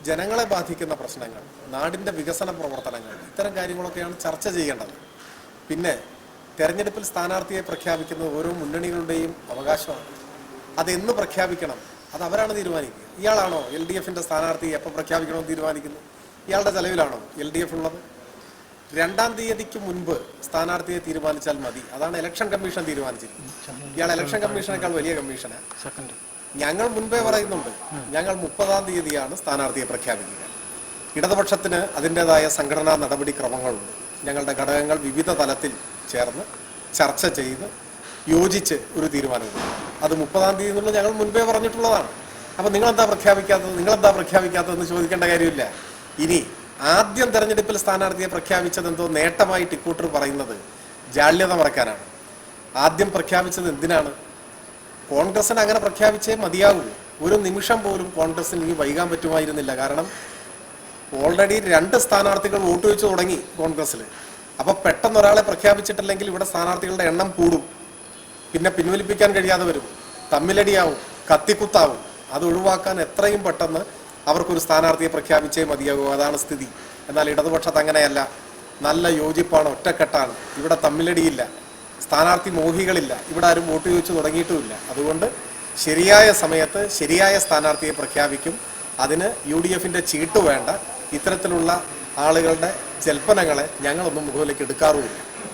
ജനങ്ങളെ ബാധിക്കുന്ന പ്രശ്നങ്ങൾ, നാടിൻ്റെ വികസന പ്രവർത്തനങ്ങൾ, ഇത്തരം കാര്യങ്ങളൊക്കെയാണ് ചർച്ച ചെയ്യേണ്ടത്. പിന്നെ തെരഞ്ഞെടുപ്പിൽ സ്ഥാനാർത്ഥിയെ പ്രഖ്യാപിക്കുന്നത് ഓരോ മുന്നണികളുടെയും അവകാശമാണ്. അതെന്ന് പ്രഖ്യാപിക്കണം അത് അവരാണ് തീരുമാനിക്കുക. ഇയാളാണോ LDFിൻ്റെ സ്ഥാനാർത്ഥി എപ്പോൾ പ്രഖ്യാപിക്കണമെന്ന് തീരുമാനിക്കുന്നത്? ഇയാളുടെ ചെലവിലാണോ LDF ഉള്ളത്? 2-ാം തീയതിക്ക് മുൻപ് സ്ഥാനാർത്ഥിയെ തീരുമാനിച്ചാൽ മതി. അതാണ് ഇലക്ഷൻ കമ്മീഷൻ തീരുമാനിച്ചിരിക്കുന്നത്. ഇയാൾ ഇലക്ഷൻ കമ്മീഷനേക്കാൾ വലിയ കമ്മീഷനാണ്. ഞങ്ങൾ മുൻപേ പറയുന്നുണ്ട്, ഞങ്ങൾ 30-ാം തീയതിയാണ് സ്ഥാനാർത്ഥിയെ പ്രഖ്യാപിക്കുക. ഇടതുപക്ഷത്തിന് അതിൻ്റെതായ സംഘടനാ നടപടിക്രമങ്ങളുണ്ട്. ഞങ്ങളുടെ ഘടകങ്ങൾ വിവിധ തലത്തിൽ ചേർന്ന് ചർച്ച ചെയ്ത് യോജിച്ച് ഒരു തീരുമാനമുണ്ട്. അത് 30-ാം തീയതി എന്നുള്ളത് ഞങ്ങൾ മുൻപേ പറഞ്ഞിട്ടുള്ളതാണ്. അപ്പം നിങ്ങളെന്താ പ്രഖ്യാപിക്കാത്തതെന്ന് ചോദിക്കേണ്ട കാര്യമില്ല. ഇനി ആദ്യം തെരഞ്ഞെടുപ്പിൽ സ്ഥാനാർത്ഥിയെ പ്രഖ്യാപിച്ചത് എന്തോ നേട്ടമായിട്ട് ഇക്കൂട്ടർ പറയുന്നത് ജാള്യത മറക്കാനാണ്. ആദ്യം പ്രഖ്യാപിച്ചത് എന്തിനാണ്? കോൺഗ്രസിന് അങ്ങനെ പ്രഖ്യാപിച്ചേ മതിയാകൂ. ഒരു നിമിഷം പോലും കോൺഗ്രസിന് ഇനി വൈകാൻ പറ്റുമായിരുന്നില്ല. കാരണം ഓൾറെഡി 2 സ്ഥാനാർത്ഥികൾ വോട്ട് വെച്ച് തുടങ്ങി കോൺഗ്രസ്സിൽ. അപ്പോൾ പെട്ടെന്ന് ഒരാളെ പ്രഖ്യാപിച്ചിട്ടില്ലെങ്കിൽ ഇവിടെ സ്ഥാനാർത്ഥികളുടെ എണ്ണം കൂടും, പിന്നെ പിൻവലിപ്പിക്കാൻ കഴിയാതെ വരും, തമ്മിലടിയാവും, കത്തിക്കുത്താവും. അത് ഒഴിവാക്കാൻ എത്രയും പെട്ടെന്ന് അവർക്കൊരു സ്ഥാനാർത്ഥിയെ പ്രഖ്യാപിച്ചേ മതിയാകൂ. അതാണ് സ്ഥിതി. എന്നാൽ ഇടതുപക്ഷത്ത് അങ്ങനെയല്ല. നല്ല യോജിപ്പാണ്, ഒറ്റക്കെട്ടാണ്. ഇവിടെ തമ്മിലടിയില്ല, സ്ഥാനാർത്ഥി മോഹികളില്ല, ഇവിടെ ആരും വോട്ട് ചോദിച്ചു തുടങ്ങിയിട്ടുമില്ല. അതുകൊണ്ട് ശരിയായ സമയത്ത് ശരിയായ സ്ഥാനാർത്ഥിയെ പ്രഖ്യാപിക്കും. അതിന് UDFിൻ്റെ ചീട്ട് വേണ്ട. ഇത്തരത്തിലുള്ള ആളുകളുടെ ജൽപ്പനങ്ങളെ ഞങ്ങളൊന്നും മുഖവിലേക്ക് എടുക്കാറുമില്ല.